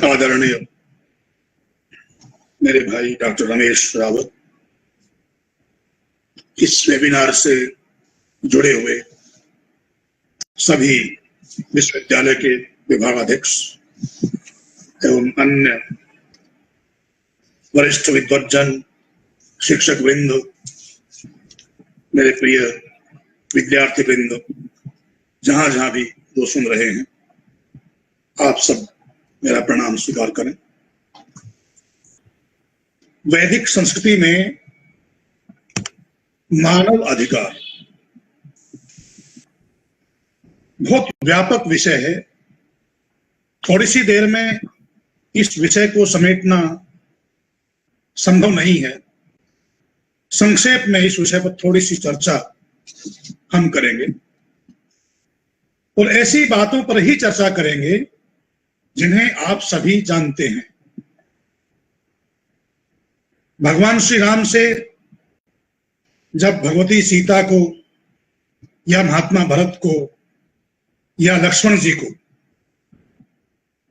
आदरणीय मेरे भाई डॉक्टर रमेश रावत, इस वेबिनार से जुड़े हुए सभी विश्वविद्यालय के विभागाध्यक्ष एवं अन्य वरिष्ठ विद्वज्जन, शिक्षक वृंद, मेरे प्रिय विद्यार्थी वृंद, जहां जहां भी जो सुन रहे हैं, आप सब मेरा प्रणाम स्वीकार करें। वैदिक संस्कृति में मानव अधिकार बहुत व्यापक विषय है। थोड़ी सी देर में इस विषय को समेटना संभव नहीं है। संक्षेप में इस विषय पर थोड़ी सी चर्चा हम करेंगे और ऐसी बातों पर ही चर्चा करेंगे जिन्हें आप सभी जानते हैं। भगवान श्री राम से जब भगवती सीता को या महात्मा भरत को या लक्ष्मण जी को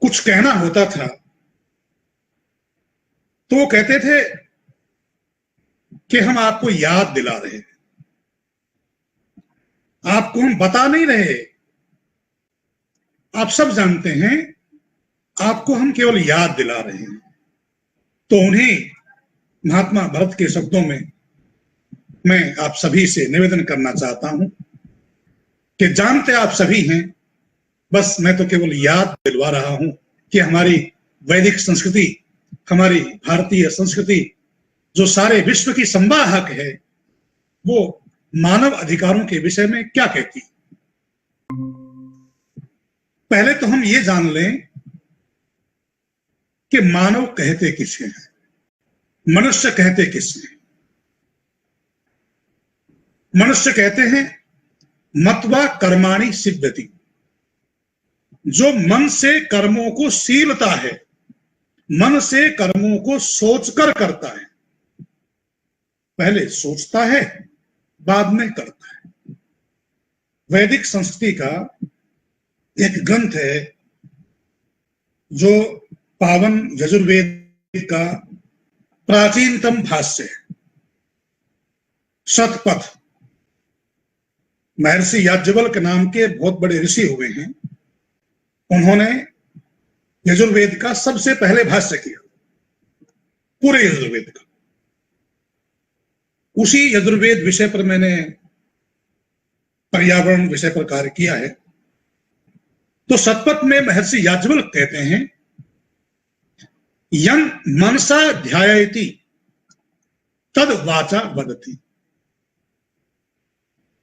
कुछ कहना होता था तो वो कहते थे कि हम आपको याद दिला रहे हैं, आपको हम बता नहीं रहे, आप सब जानते हैं, आपको हम केवल याद दिला रहे हैं। तो उन्हें महात्मा भरत के शब्दों में मैं आप सभी से निवेदन करना चाहता हूं कि जानते आप सभी हैं, बस मैं तो केवल याद दिलवा रहा हूं कि हमारी वैदिक संस्कृति, हमारी भारतीय संस्कृति जो सारे विश्व की संवाहक है, वो मानव अधिकारों के विषय में क्या कहती। पहले तो हम ये जान लें कि मानव कहते किसे हैं, मनुष्य कहते किसे हैं। मनुष्य कहते हैं मत्वा कर्माणि सिद्ध्यति, जो मन से कर्मों को शीलता है, मन से कर्मों को सोचकर करता है। पहले सोचता है, बाद में करता है। वैदिक संस्कृति का एक ग्रंथ है जो पावन यजुर्वेद का प्राचीनतम भाष्य है, शतपथ। महर्षि याज्ञवल्क्य के नाम के बहुत बड़े ऋषि हुए हैं, उन्होंने यजुर्वेद का सबसे पहले भाष्य किया, पूरे यजुर्वेद का। उसी यजुर्वेद विषय पर मैंने पर्यावरण विषय पर कार्य किया है। तो शतपथ में महर्षि याज्ञवल्क्य कहते हैं, यं मनसा ध्यायति तद वाचा वदति,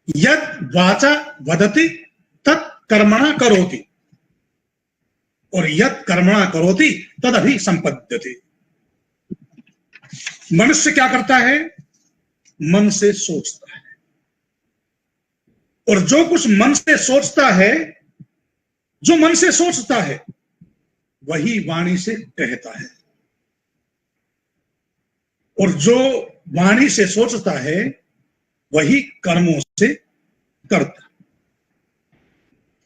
यद वाचा वदति तत् कर्मणा करोति, और यद कर्मणा करोति तद अभि संपद्यते। मनुष्य क्या करता है? मन से सोचता है, और जो कुछ मन से सोचता है, जो मन से सोचता है वही वाणी से कहता है, और जो वाणी से सोचता है वही कर्मों से करता।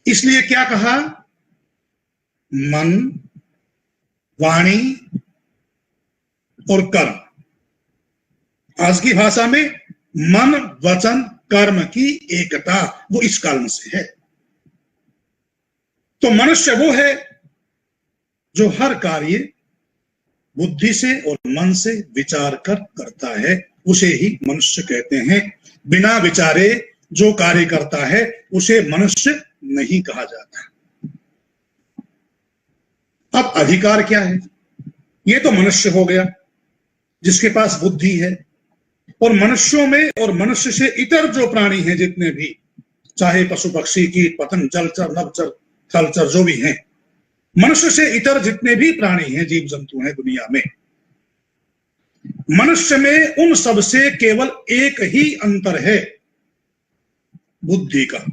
इसलिए क्या कहा? मन, वाणी और कर्म। आज की भाषा में मन, वचन, कर्म की एकता, वो इस कारण से है। तो मनुष्य वो है जो हर कार्य बुद्धि से और मन से विचार कर करता है, उसे ही मनुष्य कहते हैं। बिना विचारे जो कार्य करता है उसे मनुष्य नहीं कहा जाता। अब अधिकार क्या है? ये तो मनुष्य हो गया जिसके पास बुद्धि है, और मनुष्यों में और मनुष्य से इतर जो प्राणी हैं जितने भी, चाहे पशु पक्षी, कीट पतंग, जलचर, नभचर, थलचर, जो भी हैं, मनुष्य से इतर जितने भी प्राणी हैं, जीव जंतु हैं दुनिया में, मनुष्य में उन सब से केवल एक ही अंतर है, बुद्धि का।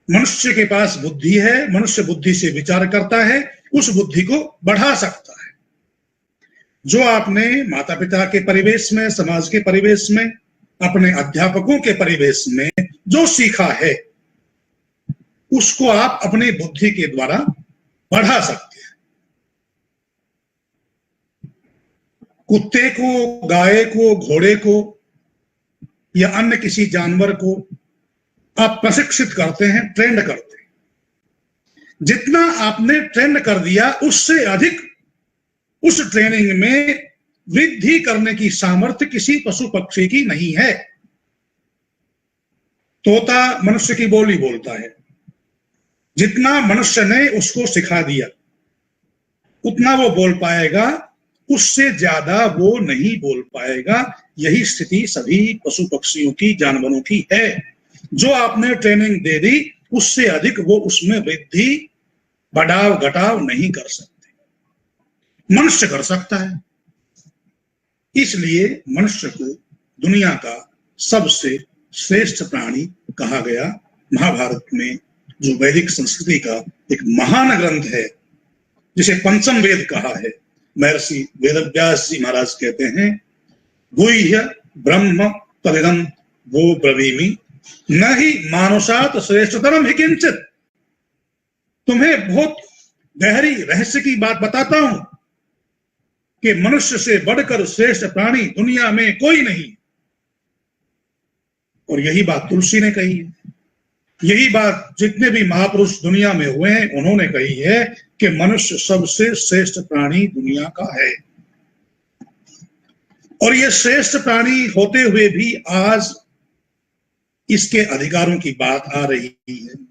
मनुष्य के पास बुद्धि है, मनुष्य बुद्धि से विचार करता है, उस बुद्धि को बढ़ा सकता है। जो आपने माता पिता के परिवेश में, समाज के परिवेश में, अपने अध्यापकों के परिवेश में जो सीखा है, उसको आप अपनी बुद्धि के द्वारा बढ़ा सकते हैं। कुत्ते को, गाय को, घोड़े को या अन्य किसी जानवर को आप प्रशिक्षित करते हैं, ट्रेंड करते हैं। जितना आपने ट्रेंड कर दिया, उससे अधिक उस ट्रेनिंग में वृद्धि करने की सामर्थ्य किसी पशु पक्षी की नहीं है। तोता मनुष्य की बोली बोलता है, जितना मनुष्य ने उसको सिखा दिया उतना वो बोल पाएगा, उससे ज्यादा वो नहीं बोल पाएगा। यही स्थिति सभी पशु पक्षियों की, जानवरों की है। जो आपने ट्रेनिंग दे दी, उससे अधिक वो उसमें वृद्धि, बढ़ाव, घटाव नहीं कर सकते। मनुष्य कर सकता है। इसलिए मनुष्य को दुनिया का सबसे श्रेष्ठ प्राणी कहा गया। महाभारत में जो वैदिक संस्कृति का एक महान ग्रंथ है, जिसे पंचम वेद कहा है, महर्षि वेदव्यास जी महाराज कहते हैं, गुह्य ब्रह्म तदिदं वो ब्रवीमि न ही मानुषात श्रेष्ठतरम ही किंचित। तुम्हें बहुत गहरी रहस्य की बात बताता हूं कि मनुष्य से बढ़कर श्रेष्ठ प्राणी दुनिया में कोई नहीं। और यही बात तुलसी ने कही है, यही बात जितने भी महापुरुष दुनिया में हुए हैं उन्होंने कही है कि मनुष्य सबसे श्रेष्ठ प्राणी दुनिया का है। और ये श्रेष्ठ प्राणी होते हुए भी आज इसके अधिकारों की बात आ रही है।